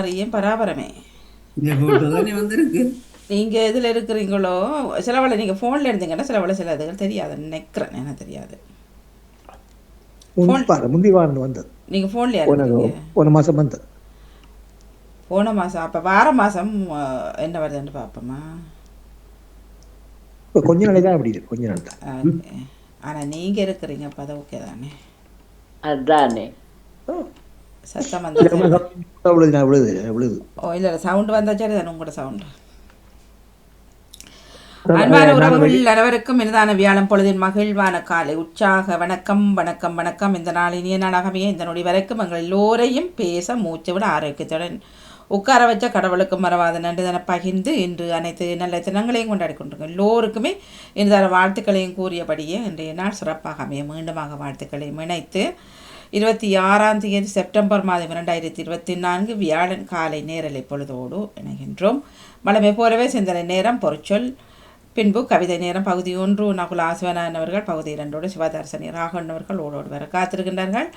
அறியும் பராபரமே. இந்த போட்டோ தானே வந்திருக்கு. நீங்கள் எதில் இருக்கிறீங்களோ சிலவளை நீங்கள் ஃபோனில் இருந்தீங்கன்னா சிலவளை சில இதுகள் தெரியாது நினைக்கிறேன். எனக்கு தெரியாது. ஃபோன் முந்தி வாரம் வந்தது. நீங்கள் ஃபோன்லையா இருக்கிறீங்க? போன மாதம் வந்தது. போன மாதம் அப்போ வார மாதம் என்ன வருதுன்னு பார்ப்போமா? இப்போ கொஞ்ச நாளே தான் அப்படி இருக்கு. கொஞ்ச நாள் தான். ஓகே. ஆனால் நீங்கள் இருக்கிறீங்க அப்போ அதை ஓகே தானே? அதுதானே சத்தம் வந்தா விழுது. ஓ இல்லை சவுண்டு வந்தா சரி தானே உங்களோட சவுண்டு. அன்பான உறவுகள் அனைவருக்கும் இனிதான வியாழம் பொழுதின் மகிழ்வான காலை உற்சாக வணக்கம் வணக்கம் வணக்கம். இந்த நாள் இனிய நாளாகவே இந்த நொடி வரைக்கும் எங்கள் எல்லோரையும் பேச மூச்சு விட ஆரோக்கியத்துடன் உட்கார வச்ச கடவுளுக்கு மறவாத நன்றி தான பகிர்ந்து இன்று அனைத்து நல்ல தினங்களையும் கொண்டாடி கொண்டிருக்கோம். எல்லோருக்குமே இனிதான வாழ்த்துக்களையும் கூறியபடியே இன்றைய நாள் சிறப்பாக அமைய மீண்டுமாக வாழ்த்துக்களையும் இணைத்து 26ஆம் தேதி செப்டம்பர் மாதம் 2024 வியாழன் காலை நேரலை பொழுதோடு இணைகின்றோம். வளமை போலவே சிந்தனை நேரம் பொருச்சொல் பின்பு கவிதை நேரம் பகுதி 1 நகுல ஆசிவனான் அவர்கள், பகுதி 2 சிவதர்சனி ராகவன் அவர்கள் ஓடோடு வர காத்திருக்கின்றார்கள்.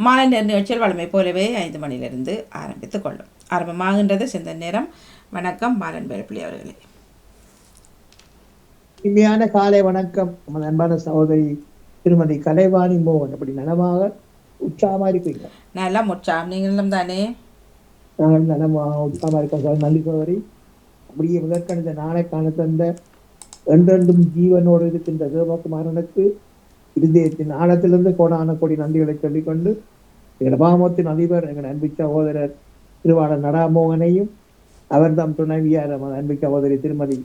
மாலை நேர நிகழ்ச்சியில் வளமை போலவே 5 மணியிலிருந்து ஆரம்பித்துக் கொள்ளும். ஆரம்பமாகின்றது சிந்தனை நேரம். வணக்கம் பாலன் வேலுப்பிள்ளை அவர்களே. இனிமையான காலை வணக்கம். அன்பான சகோதரி திருமதி கலைவாணி மோகன். அப்படி நலமாக உற்சாகமா இருப்பீங்க? நல்லா உற்சாகம். நீங்களும் தானே? நாங்கள் நலமாக உற்சாகமா இருக்கோம். நன்றி சகோதரி. அப்படியே முதற்கணித நாளைக்கான தந்த என்றென்றும் ஜீவனோடு இருக்கின்ற சிவகுமாரனுக்கு இருதயத்தின் ஆழத்திலிருந்து கோடான கோடி நன்றிகளை சொல்லிக்கொண்டு எங்கள் பாமத்தின் அதிபர் எங்கள் அன்பு சகோதரர் திருவாளர் நடாமோகனையும் அவர்தாம் துணைவியார் அன்பு சகோதரி திருமதி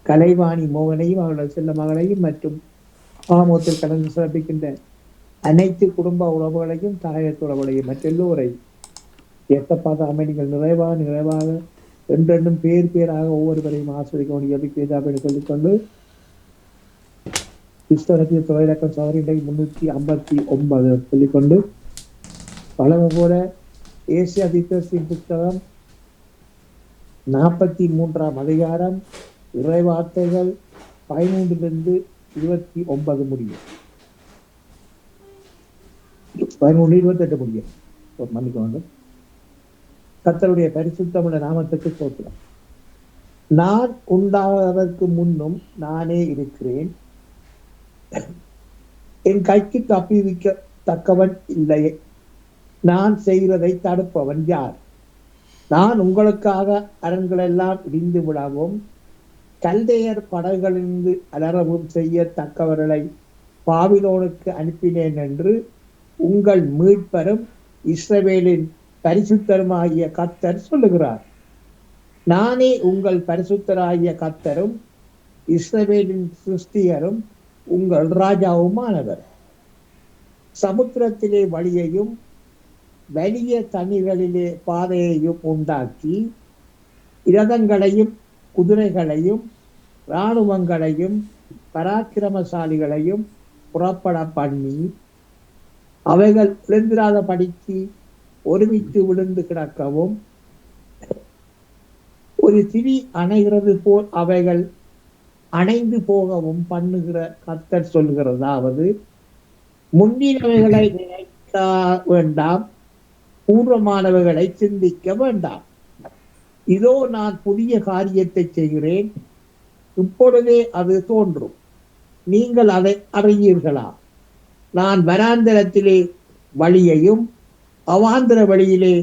கலைவாணி மோகனையும் அவர்களது செல்ல மகளையும் மற்றும் பாமத்தில் கலந்து சிறப்பிக்கின்ற அனைத்து குடும்ப உறவுகளையும் தாயத்து உறவுகளையும் மற்றெல்லோரையும் எத்தப்பாத அமைதிகள் நிறைவாக என்றென்றும் பேராக ஒவ்வொருவரையும் ஆஸ்வதிக்க வேண்டிய சொல்லிக்கொண்டு கிறிஸ்தவத்திய தொழிலக்கம் சவரி 359 சொல்லிக்கொண்டு பழமை போல ஏசியா தீர்க்கதரிசியின் புத்தகம் 43ஆம் அதிகாரம் இறைவார்த்தைகள் 13 29 முடியும். 13-28 முடியும். மன்னிக்க. கர்த்தருடைய பரிசுத்தமுள்ள நாமத்துக்கு ஸ்தோத்திரம். நான் உண்டாவதற்கு முன்னும் நானே இருக்கிறேன், என் கைக்கு தப்பிவிக்க தக்கவன் இல்லையே, நான் செய்கிறதை தடுப்பவன் யார்? நான் உங்களுக்காக அரண்களெல்லாம் இடிந்து விடவும் கல்தையர் படகுகளிலிருந்து அலறவும் செய்ய தக்கவர்களை பாபிலோனுக்கு அனுப்பினேன் என்று உங்கள் மீட்பரும் இஸ்ரவேலின் பரிசுத்தருமாகிய கர்த்தர் சொல்லுகிறார். நானே உங்கள் பரிசுத்தராகிய கர்த்தரும் இஸ்ரவேலின் சிருஷ்டிகரும் உங்கள் ராஜாவுமானவர். சமுத்திரத்திலே வழியையும் வலிய தண்ணீர்களிலே பாதையையும் உண்டாக்கி இரதங்களையும் குதிரைகளையும் இராணுவங்களையும் பராக்கிரமசாலிகளையும் புறப்பட பண்ணி அவைகள் விழுந்திராத படிக்கு ஒருமித்து விழுந்து கிடக்கவும் ஒரு திரி அணைகிறது போல் அவைகள் அணைந்து போகவும் பண்ணுகிற கர்த்தர் சொல்கிறதாவது, முன்னினவைகளை நினைக்க வேண்டாம், பூர்வமானவைகளை சிந்திக்க வேண்டாம். இதோ நான் புதிய காரியத்தை செய்கிறேன், இப்பொழுதே அது தோன்றும், நீங்கள் அதை அறியீர்களா? நான் வனாந்தரத்திலே வழியையும் அவாந்திர வழியிலே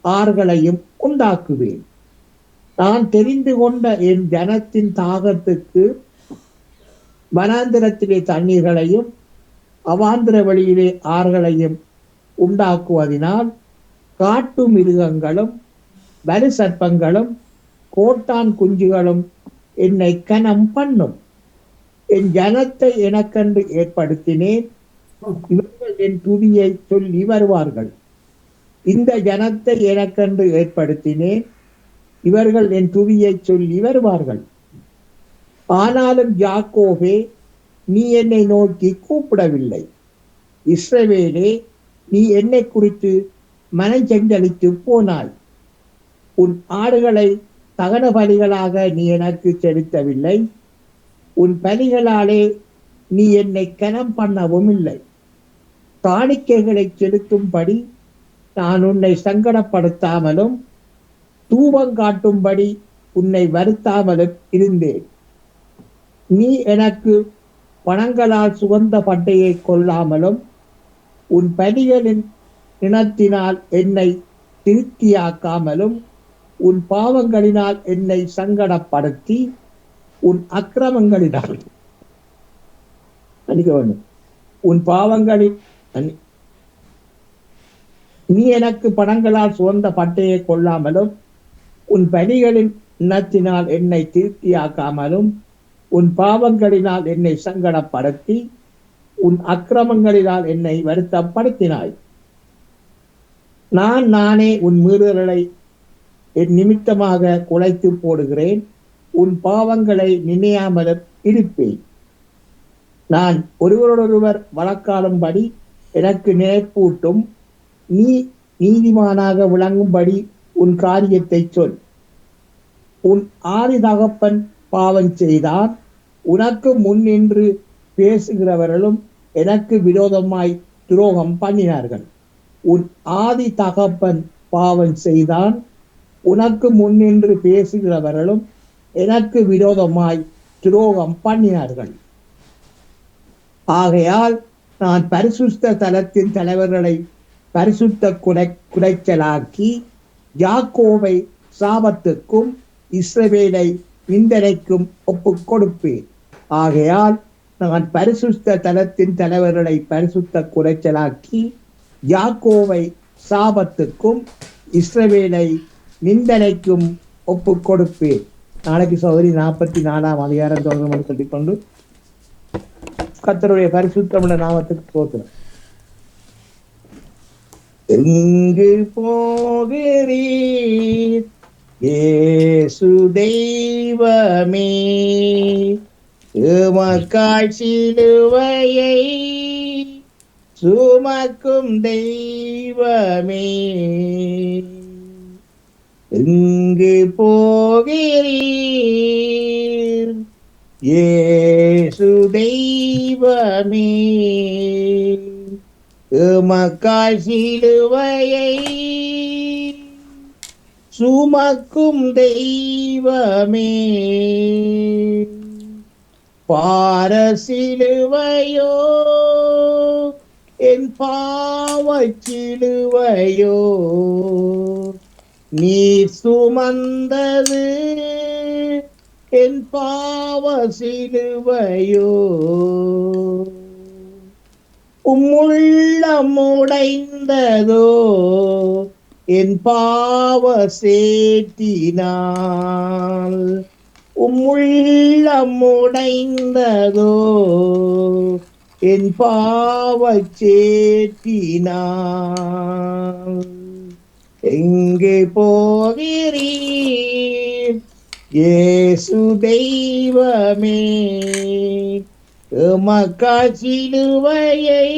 ஆறுகளையும் உண்டாக்குவேன். நான் தெரிந்து கொண்ட என் ஜனத்தின் தாகத்துக்கு வனாந்திரத்திலே தண்ணீர்களையும் அவாந்திர வழியிலே ஆறுகளையும் உண்டாக்குவதினால் காட்டு மிருகங்களும் வலு சர்ப்பங்களும் கோட்டான் குஞ்சுகளும் என்னை கனம் பண்ணும். என் ஜனத்தை எனக்கென்று ஏற்படுத்தினேன், இவர்கள் என் துதியை சொல்லி வருவார்கள். இந்த ஜனத்தை எனக்கென்று ஏற்படுத்தினேன், இவர்கள் என் துதியை சொல்லி வருவார்கள். ஆனாலும் யாக்கோபே, நீ என்னை நோக்கி கூப்பிடவில்லை, இஸ்ரவேலே, நீ என்னை குறித்து மனஞ்சஞ்சலித்து போனாய். உன் ஆடுகளை தகன பலிகளாக நீ எனக்கு செலுத்தவில்லை, உன் பலிகளாலே நீ என்னை கனம் பண்ணவும் இல்லை. காணிக்கைகளை செலுத்தும்படி நான் உன்னை சங்கடப்படுத்தாமலும் தூபம் காட்டும்படி உன்னை வருத்தாமலும் இருந்தேன். நீ எனக்கு பணங்களால் சுகந்த பட்டையை கொள்ளாமலும் உன் பலிகளின் இனத்தினால் என்னை திருப்தியாக்காமலும் உன் பாவங்களினால் என்னை சங்கடப்படுத்தி உன் அக்கிரமங்களினால் உன் பாவங்களில் நீ எனக்கு பணங்களால் சுகந்த பட்டையை கொள்ளாமலும் உன் பலிகளின் இனத்தினால் என்னை திருப்தியாக்காமலும் உன் பாவங்களினால் என்னை சங்கடப்படுத்தி உன் அக்கிரமங்களினால் என்னை வருத்தப்படுத்தினாய். நானே உன் மீறுதல்களை என் நிமித்தமாக குலைத்து போடுகிறேன். உன் பாவங்களை நினையாமலும் இருப்பேன். நான் ஒருவரோடொருவர் வழக்காடும்படி எனக்கு நினைப்பூட்டும். நீ நீதிமானாக விளங்கும்படி உன் காரியத்தை சொல். உன் ஆதி தகப்பன் பாவம் செய்தான். உனக்கு முன்னின்று பேசுகிறவர்களும் எனக்கு விரோதமாய் துரோகம் பண்ணினார்கள். உன் ஆதி தகப்பன் பாவம் செய்தான். உனக்கு முன்னின்று பேசுகிறவர்களும் எனக்கு விரோதமாய் துரோகம் பண்ணினார்கள். ஆகையால் நான் பரிசுத்த தலத்தின் தலைவர்களை பரிசுத்த குடைச்சலாக்கி யாக்கோவை சாபத்துக்கும் இஸ்ரவேலை நிந்தனைக்கும் ஒப்புக் கொடுப்பேன். ஆகையால் நான் பரிசுத்த தலத்தின் தலைவர்களை பரிசுத்த குடைச்சலாக்கி யாக்கோவை சாபத்துக்கும் இஸ்ரவேலை நிந்தனைக்கும் ஒப்புக் கொடுப்பேன். நாளைக்கு சௌதரி 44ஆம் அதிகாரம் தொடர்ந்து சொல்லிக்கொண்டு கர்த்தருடைய பரிசுத்தமுள்ள நாமத்துக்கு போகிறேன். எங்கு போகிறீர் இயேசு தெய்வமே, உமக்காய் சிலுவையை சுமக்கும் தெய்வமே. எங்கு போகிறீர் இயேசு தெய்வமே, உமக்காய் சிலுவையை சுமக்கும் தெய்வமே. பார சிலுவையோ என் பாவச் சிலுவையோ, நீ சுமந்தது என் பாவ சிலுவையோ. உம்முள்ளம் உடைந்ததோ என் பாவ சேற்றினால், உம்முள்ளம் உடைந்ததோ என் பாவ சேற்றினால். எங்கே போகிறீர் இயேசு தெய்வமே, உமக்காய் சிலுவையை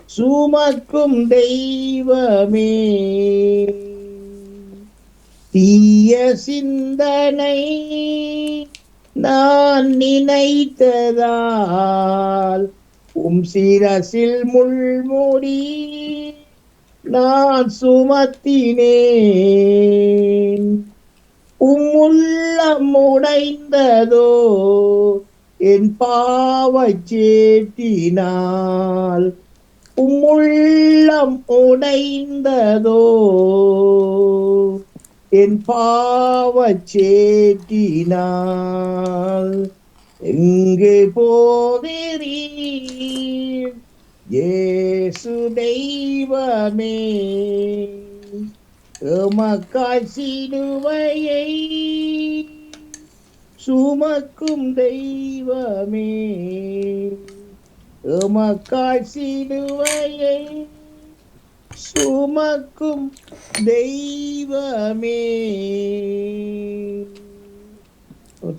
சுமக்கும் தெய்வமே. தீய சிந்தனை நான் நினைத்ததால் உம் சிரசில் முள்முடி நான் சுமத்தினேன். உம்முள்ளம் உடைந்ததோ என் பாவச் சேற்றினால், உம்முள்ளம் உடைந்ததோ என் பாவச் சேற்றினால். எங்கே போகிறீர் இயேசு தெய்வமே, உமக்காய் சிலுவையை சுமக்கும் தெய்வமே. உமக்காய் சிலுவையை சுமக்கும் தெய்வமே.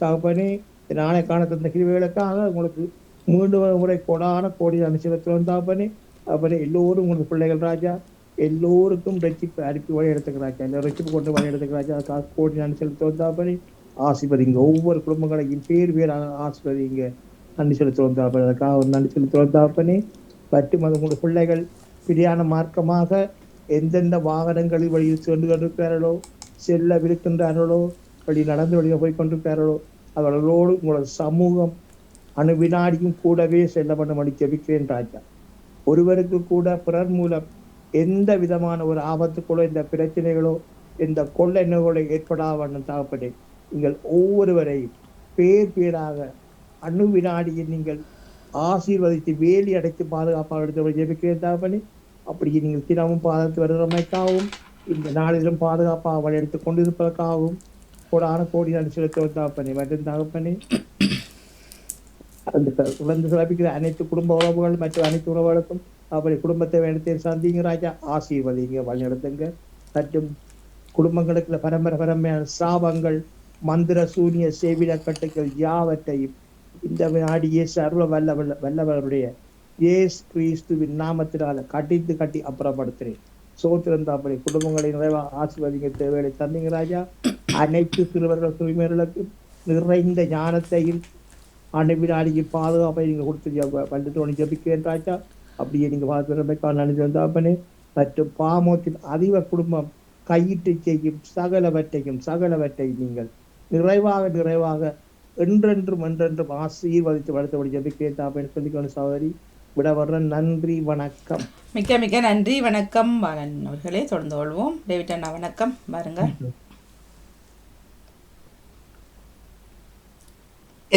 தகப்பனே, நாளை காண தந்த கிருபைகளுக்காக உங்களுக்கு மீண்டும் முறை கோடான கோடி அனுசரித்து தாப்பனே. அப்பனே எல்லோரும் உங்களுக்கு பிள்ளைகள் ராஜா, எல்லோருக்கும் ரட்சிப்பு அனுப்பி வழி எடுத்துக்க ராஜா, எல்லாரும் ரட்சிப்பு கொண்டு வழி எடுத்துக்க ராஜா. கோடி அனுசரித்து வந்தாப்பனே. ஆசீர்வதிங்க ஒவ்வொரு குடும்பங்களையும் பேர் ஆசீர்வதிங்க. நன்றி செலுத்தி வந்தாப்பனே. அதுக்காக நன்றி செலுத்தி வந்தாப்பனே. பற்றி உங்களுடைய பிள்ளைகள் பிரியான மார்க்கமாக எந்தெந்த வாகனங்களில் வழியில் சென்று கொண்டிருக்கிறார்களோ, செல்லவிருக்கின்றார்களோ, வழி நடந்து வழியில் போய் கொண்டிருக்கிறார்களோ, அவர்களோடு உங்களோட சமூகம் வினாடியும் கூடவே செல்ல வேண்டும் என்று ஜெபிக்கிறேன் ராஜா. ஒருவருக்கு கூட பிறர் மூலம் எந்த விதமான ஒரு ஆபத்துக்களோ, இந்த பிரச்சனைகளோ, இந்த கொள்ளெண்ணங்களோ ஏற்படாத தகப்பனே, நீங்கள் ஒவ்வொருவரையும் பேர் பேராக வினாடியில் நீங்கள் ஆசீர்வதித்து வேலி அடைத்து பாதுகாப்பாக எடுத்து ஜெபிக்கிறேன் தகப்பனே. அப்படி நீங்கள் தினமும் பாதத்து வருவதற்காகவும் இந்த நாளிலும் பாதுகாப்பாக அவள் எடுத்துக் கொண்டிருப்பதற்காகவும் கோடான கோடி நன்றி செலுத்துவது தகப்பனே. மற்றும் தகப்பனே, அந்த குழந்தை சிறப்பிக்கிற அனைத்து குடும்ப உறவுகள் மற்றும் அனைத்து உறவுகளுக்கும் அப்படி குடும்பத்தை வேண்டத்தை சந்திங்க ராஜா, ஆசீர்வதிங்க, வழிநடத்துங்க. மற்றும் குடும்பங்களுக்கு பரம்பரையான சாபங்கள், மந்திர சூனிய சேவிட கட்டுக்கள் யாவற்றையும் இந்த நாடியே சர்வ வல்லவருடைய இயேசு கிறிஸ்துவின் நாமத்தினால கட்டி அப்புறப்படுத்துறேன். சோத்திரந்தாப்படி குடும்பங்களை நிறைவாக ஆசீர்வதிங்க, தேவையை தந்தீங்க ராஜா. அனைத்து சிறுவர்கள் சிறுமியர்களுக்கும் நிறைந்த ஞானத்தையும் வினாடிக்கு பாதுகாப்பை நீங்க கொடுத்து வந்துட்டு ஜபிக்கிறேன் ராஜா. அப்படியே நீங்க பார்த்து நினைச்சு வந்தாப்பனே. மற்றும் பாமோத்தின் அதிக குடும்பம் கையிட்டு செய்யும் சகலவற்றை நீங்கள் நிறைவாக என்றென்றும் ஆசீர்வதித்து வளர்த்தபடி ஜபிக்கிறேன் தாப்பேன் சொல்லிக்கொண்டு சகோதரி விட வர்றேன். நன்றி, வணக்கம். மிக்க நன்றி, வணக்கம் பாலன் அவர்களே. தொடர்ந்து கொள்வோம். டேவிட் அண்ணா வணக்கம், பாருங்க.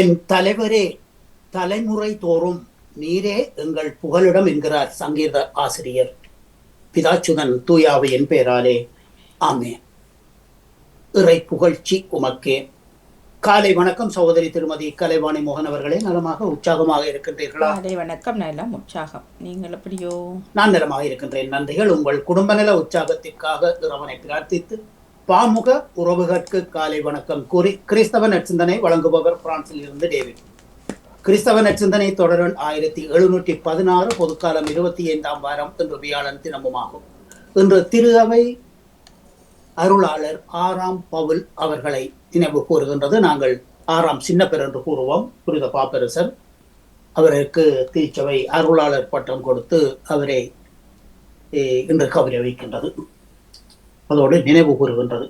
என் தலைவரே, தலைமுறை தோறும் நீரே எங்கள் புகலிடம் என்கிறார் சங்கீத ஆசிரியர். பிதாச்சுதன் தூயாவையின் பெயராலே ஆமென். இறை புகழ்ச்சி உமக்கே. காலை வணக்கம் சகோதரி திருமதி கலைவாணி மோகன் அவர்களே. நலமாக உற்சாகமாக இருக்கின்றீர்களா? காலை வணக்கம், நலம் உற்சாகம். நீங்கள் எப்படியோ? நான் நலமாக இருக்கின்றேன், நன்றிகள். உங்கள் குடும்ப நல உற்சாகத்திற்காக இறைவனை பிரார்த்தித்து பாமுக உறவுகளுக்கு காலை வணக்கம் கூறி கிறிஸ்தவ நற்சிந்தனை வழங்குபவர் பிரான்சில் இருந்து டேவிட். கிறிஸ்தவ நற்சிந்தனை தொடரன் 1716 பொதுக்காலம் 25ஆம் வாரம் இன்று வியாழன் தினமுமாகும். இன்று திரு அவை அருளாளர் 6ஆம் பவுல் அவர்களை நினைவு கூறுகின்றது. நாங்கள் 6ஆம் சின்னப்பெர் என்று கூறுவோம். புனித பாப்பரசர் அவருக்கு திருச்சபை அருளாளர் பட்டம் கொடுத்து அவரை இன்று கௌரவிக்கின்றது, அதோடு நினைவு கூறுகின்றது.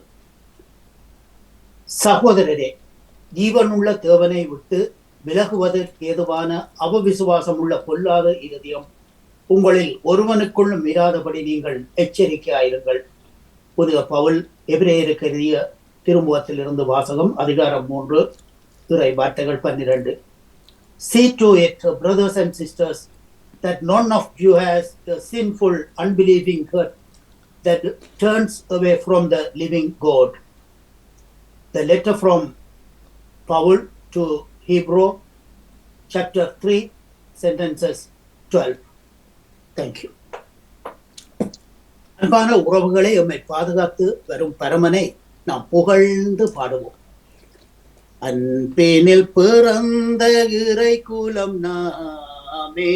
சகோதரரே, ஜீவனுள்ள தேவனை விட்டு விலகுவதற்கு ஏதுவான அவவிசுவாசம் உள்ள பொல்லாத இருதயம் உங்களில் ஒருவனுக்குள்ளும் இராதபடி நீங்கள் எச்சரிக்கையாயிருங்கள். புனித பவுல் எபிரேயருக்கு எழுதிய திருமுகத்தில் இருந்து வாசகம், அதிகாரம் 3, இறை வார்த்தைகள் 12. See to it, brothers and sisters, that none of you has the sinful, unbelieving heart that turns away from the living God. The letter from Paul to Hebrew, chapter 3, sentences 12. Thank you. அன்பான உறவுகளை எம்மை பாதுகாத்து வரும் பரமனை நாம் புகழ்ந்து பாடுவோம். அன்பினில் பிறந்த இறை குலம் நாமே,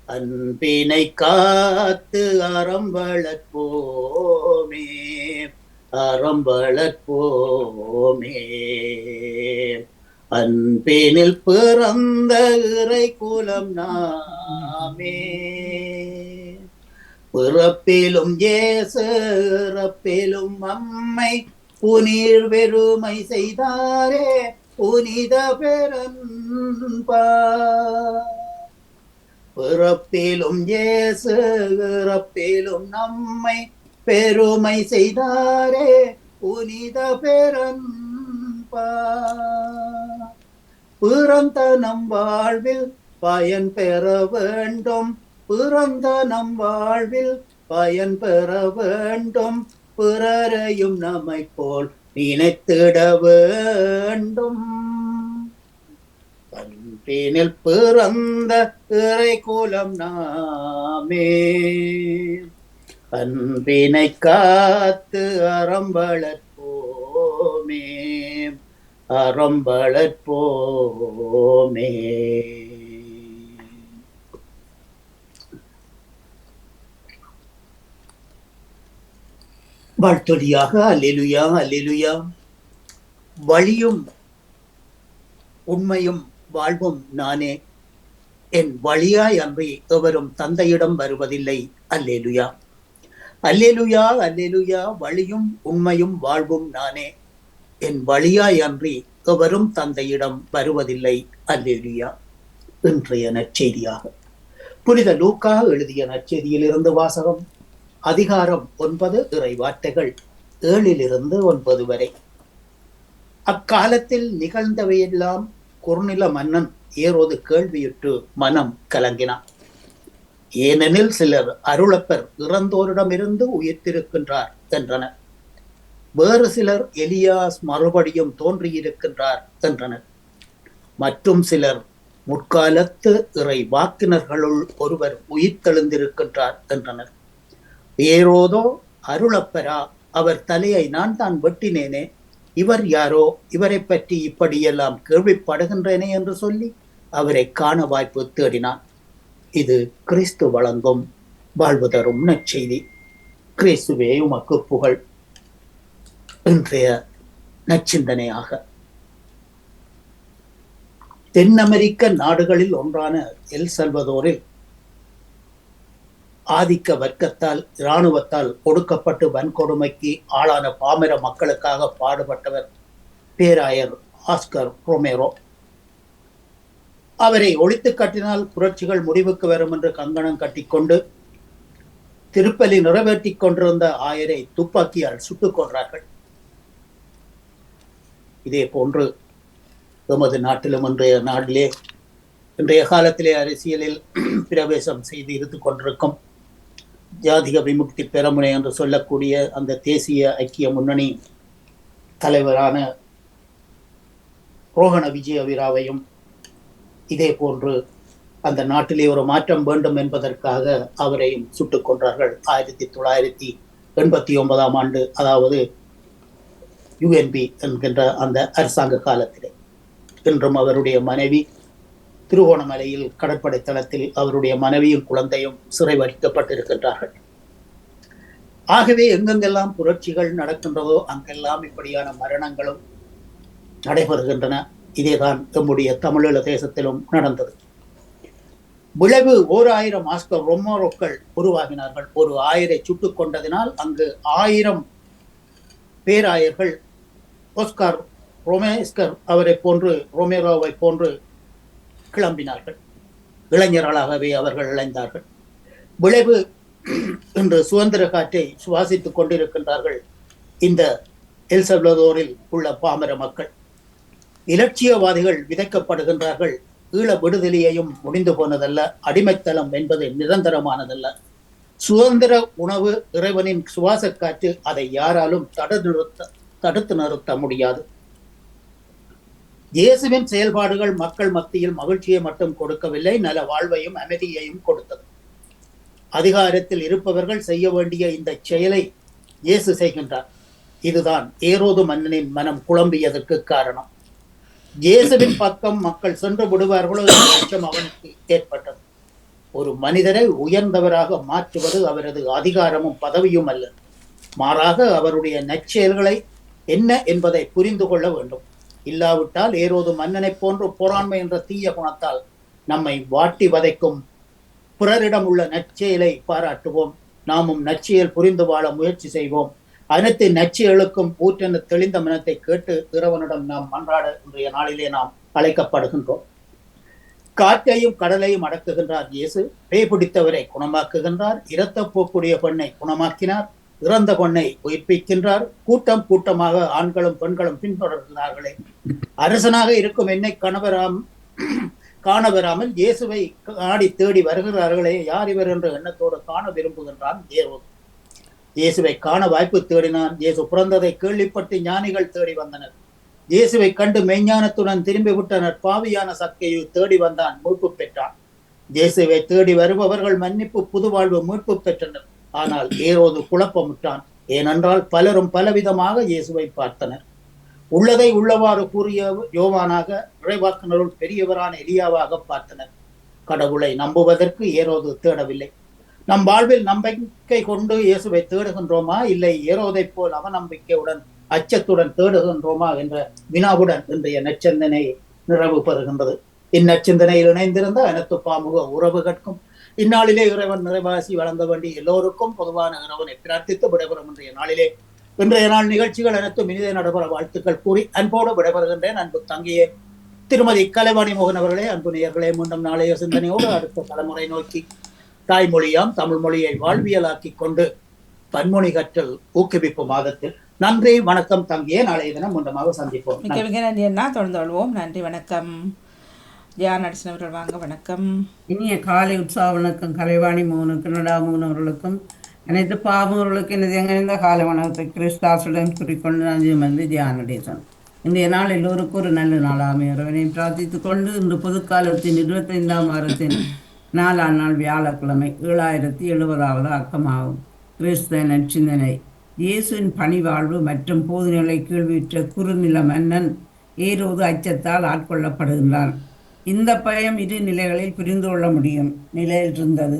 அன்பினை காத்து அறம்பளற்போமே, அறம்பளற்போமே. அன்பினில் பிறந்த இறை குலம் நாமே, பிறப்பிலும் இயேசு இறப்பிலும் அம்மை புனிர் வெறுமை செய்தாரே புனித பெரும்பா. பிறப்பிலும் இயேசு இறப்பிலும் நம்மை பெருமை செய்தாரே புனித பெரும்பா. பிறந்த நம் வாழ்வில் பயன் பெற வேண்டும், பிறந்த நம் வாழ்வில் பயன் பெற வேண்டும், பிறரையும் நம்மை போல் நினைத்திட வேண்டும். அன்பினில் பிறந்த இறை குலம் நாமே, அன்பினை காத்து அறம்பளற்போமே, அறம்பளற்போமே. வாழ்த்தொலியாக அல்லேலூயா அல்லேலூயா. வழியும் உண்மையும் வாழ்வும் நானே, என் வழியாய் அன்றி எவரும் தந்தையிடம் வருவதில்லை. அல்லேலூயா. அல்லேலுயா அல்லேலுயா, வழியும் உண்மையும் வாழ்வும் நானே, என் வழியாய் அன்றி எவரும் தந்தையிடம் வருவதில்லை. அல்லேலுயா. இன்றைய நற்செய்தியாக புனித லூக்கா எழுதிய நற்செய்தியிலிருந்து வாசகம். அதிகாரம் 9, இறை வார்த்தைகள் 7 - 9 வரை. அக்காலத்தில் நிகழ்ந்தவையெல்லாம் குறுநில மன்னன் ஏரோது கேள்வியுற்று மனம் கலங்கினான். ஏனெனில் சிலர் அருளப்பர் இறந்தோரிடமிருந்து உயிர்த்திருக்கின்றார் என்றனர். வேறு சிலர் எலியாஸ் மறுபடியும் தோன்றியிருக்கின்றார் என்றனர். மற்றும் சிலர் முற்காலத்து இறை வாக்கினர்களுள் ஒருவர் உயிர்த்தெழுந்திருக்கின்றார் என்றனர். ஏரோதோ, அருளப்பரா, அவர் தலையை நான் தான் வெட்டினேனே, இவர் யாரோ, இவரை பற்றி இப்படியெல்லாம் கேள்விப்படுகின்றேனே என்று சொல்லி அவரை காண வாய்ப்பு தேடினான். இது கிறிஸ்து வழங்கும் வாழ்வு தரும் நற்செய்தி. கிறிஸ்துவே உமக்கு புகழ். இன்றைய நற்சிந்தனையாக தென் அமெரிக்க நாடுகளில் ஒன்றான எல் சல்வதோரில் ஆதிக்க வர்க்கத்தால் இராணுவத்தால் ஒடுக்கப்பட்டு வன்கொடுமைக்கு ஆளான பாமர மக்களுக்காக பாடுபட்டவர் பேராயர் ஆஸ்கர் ரொமேரோ. அவரை ஒழித்து கட்டினால் புரட்சிகள் முடிவுக்கு வரும் என்று கங்கணம் கட்டிக்கொண்டு திருப்பலி நிறைவேற்றிக் கொண்டிருந்த ஆயரை துப்பாக்கியால் சுட்டுக் கொன்றார்கள். இதே போன்று எமது நாட்டிலும் இன்றைய காலத்திலே அரசியலில் பிரவேசம் செய்து இருந்து கொண்டிருக்கும் ஜாதிக விமுக்தி பெரமுனை என்று சொல்லக்கூடிய அந்த தேசிய ஐக்கிய முன்னணி தலைவரான ரோஹண விஜயவீராவையும் இதே போன்று அந்த நாட்டிலே ஒரு மாற்றம் வேண்டும் என்பதற்காக அவரையும் சுட்டுக் கொன்றார்கள் 1989 ஆண்டு, அதாவது UNP என்கின்ற அந்த அரசாங்க காலத்திலே. இன்றும் அவருடைய மனைவி திருவோணமலையில் கடற்படை தளத்தில் அவருடைய மனைவியும் குழந்தையும் சிறை வைக்கப்பட்டிருக்கின்றார்கள். ஆகவே எங்கெங்கெல்லாம் புரட்சிகள் நடக்கின்றதோ அங்கெல்லாம் இப்படியான மரணங்களும் நடைபெறுகின்றன. இதேதான் நம்முடைய தமிழீழ தேசத்திலும் நடந்தது. விளைவு 1000 ஆஸ்கர் ரொமேரோக்கள் உருவாகினார்கள். ஒரு ஆயரை சுட்டுக் கொண்டதினால் அங்கு 1000 பேராயர்கள் ஆஸ்கர் அவரை போன்று ரொமேரோவை போன்று கிளம்பினார்கள். இளைஞர்களாகவே அவர்கள் இளைந்தார்கள். விளைவு இன்று சுதந்திர காற்றை சுவாசித்துக் கொண்டிருக்கின்றார்கள் இந்த எல் சல்வதோரில் உள்ள பாமர மக்கள். இலட்சியவாதிகள் விதைக்கப்படுகின்றார்கள். ஈழ விடுதலையையும் முடிந்து போனதல்ல, அடிமைத்தளம் என்பது நிரந்தரமானதல்ல. சுதந்திர உணவு இறைவனின் சுவாச காற்று, அதை யாராலும் தடுத்து நிறுத்த முடியாது. இயேசுவின் செயல்பாடுகள் மக்கள் மத்தியில் மகிழ்ச்சியை மட்டும் கொடுக்கவில்லை, நல வாழ்வையும் அமைதியையும் கொடுத்தது. அதிகாரத்தில் இருப்பவர்கள் செய்ய வேண்டிய இந்த செயலை இயேசு செய்கின்றார். இதுதான் ஏரோது மன்னனின் மனம் குழம்பியதற்கு காரணம். இயேசுவின் பக்கம் மக்கள் சென்று விடுவார்களோ என்ற அச்சம் அவனுக்கு ஏற்பட்டது. ஒரு மனிதரை உயர்ந்தவராக மாற்றுவது அவரது அதிகாரமும் பதவியும் அல்ல, மாறாக அவருடைய நற்செயல்களை என்ன என்பதை புரிந்து கொள்ள வேண்டும். இல்லாவிட்டால் ஏரோது மன்னனை போன்று பொறாண்மை என்ற தீய குணத்தால் நம்மை வாட்டி வதைக்கும் பிறரிடம் உள்ள நற்செயலை பாராட்டுவோம். நாமும் நற்செயல் புரிந்து வாழ முயற்சி செய்வோம். அனைத்து நற்செயலுக்கும் ஊற்றென தெளிந்த மனத்தை கேட்டு இறைவனிடம் நாம் மன்றாட இன்றைய நாளிலே நாம் அழைக்கப்படுகின்றோம். காற்றையும் கடலையும் அடக்குகின்றார் இயேசு. பேய் பிடித்தவரை குணமாக்குகின்றார். இரத்த போக்கூடிய பெண்ணை குணமாக்கினார். இறந்த பெண்ணை உயிர்ப்பிக்கின்றார். கூட்டம் கூட்டமாக ஆண்களும் பெண்களும் பின்தொடர்கிறார்களே. அரசனாக இருக்கும் என்னை காண வராமல் இயேசுவை நாடி தேடி வருகிறார்களே, யார் இவர் என்ற எண்ணத்தோடு காண விரும்புகின்றான் ஏரோது. இயேசுவை காண வாய்ப்பு தேடினான். இயேசு பிறந்ததை கேள்விப்பட்டு ஞானிகள் தேடி வந்தனர். இயேசுவை கண்டு மெய்ஞானத்துடன் திரும்பி விட்டனர். பாவியான சக்கையை தேடி வந்தான், மீட்பு பெற்றான். இயேசுவை தேடி வருபவர்கள் மன்னிப்பு, புது வாழ்வு, மீட்பு பெற்றனர். ஆனால் ஏரோது குழப்பமுற்றான். ஏனென்றால் பலரும் பலவிதமாக இயேசுவை பார்த்தனர். உள்ளதை உள்ளவாறு கூறிய யோவானாக, இறைவாக்கினருள் பெரியவரான எலியாவாக பார்த்தனர். கடவுளை நம்புவதற்கு ஏரோது தேடவில்லை. நம் வாழ்வில் நம்பிக்கை கொண்டு இயேசுவை தேடுகின்றோமா, இல்லை ஏரோதை போல் அவநம்பிக்கையுடன் அச்சத்துடன் தேடுகின்றோமா என்ற வினாவுடன் இன்றைய நற்சிந்தனை நிறைவு பெறுகின்றது. இந்நற்சிந்தனையில் இணைந்திருந்த அனைத்து பாமுக உறவுகட்கும் இந்நாளிலே இறைவன் நிறைவாசி வழங்க வேண்டி எல்லோருக்கும் பொதுவான இறைவனை பிரார்த்தித்து விடைபெறும் இன்றைய நாளிலே இன்றைய நாள் நிகழ்ச்சிகள் அனைத்தும் இனிதே நடைபெற வாழ்த்துக்கள் கூறி அன்போடு விடைபெறுகின்றேன். அன்பு தங்கியே திருமதி கலைவாணி மோகன் அவர்களே, அன்பு நேயர்களே, மீண்டும் நாளைய சிந்தனையோடு அடுத்த தலைமுறை நோக்கி தாய்மொழியாம் தமிழ் மொழியை வாழ்வியலாக்கி கொண்டு பன்மொழி கற்றல் ஊக்குவிப்பு மாதத்தில் நன்றி வணக்கம் தங்கியே. நாளைய தினம் மீண்டுமாக சந்திப்போம். மிக மிக நன்றி அண்ணா, தொடர்ந்து கொள்வோம். நன்றி, வணக்கம். ஜியா நடிசனவர்கள் வாங்க, வணக்கம். இனிய காலை உற்சாக வணக்கம் கலைவாணி மோகனுக்கு நடாமோகன் அவர்களுக்கும் அனைத்து பாபர்களுக்கும் எனது எங்கிருந்த காலை வணக்கத்தை கிறிஸ்தாசுடன் குறிக்கொண்டு நன்றி வந்து தியானடேசன். இன்றைய நாள் எல்லோருக்கும் ஒரு நல்ல நாளாக இறைவனை பிரார்த்தித்துக் கொண்டு இன்று பொதுக்காலத்தின் 25ஆம் வாரத்தின் 4ஆம் நாள் வியாழக்கிழமை 7070வது அக்கமாகும். கிறிஸ்தவ நற்சிந்தனை. இயேசுவின் பணிவாழ்வு மற்றும் போதனைகளை கீழ்விற்ற குறுநில மன்னன் ஏரோது அச்சத்தால் ஆட்கொள்ளப்படுகின்றான். இந்த பயம் இரு நிலைகளில் புரிந்து கொள்ள முடியும் நிலையில் இருந்தது.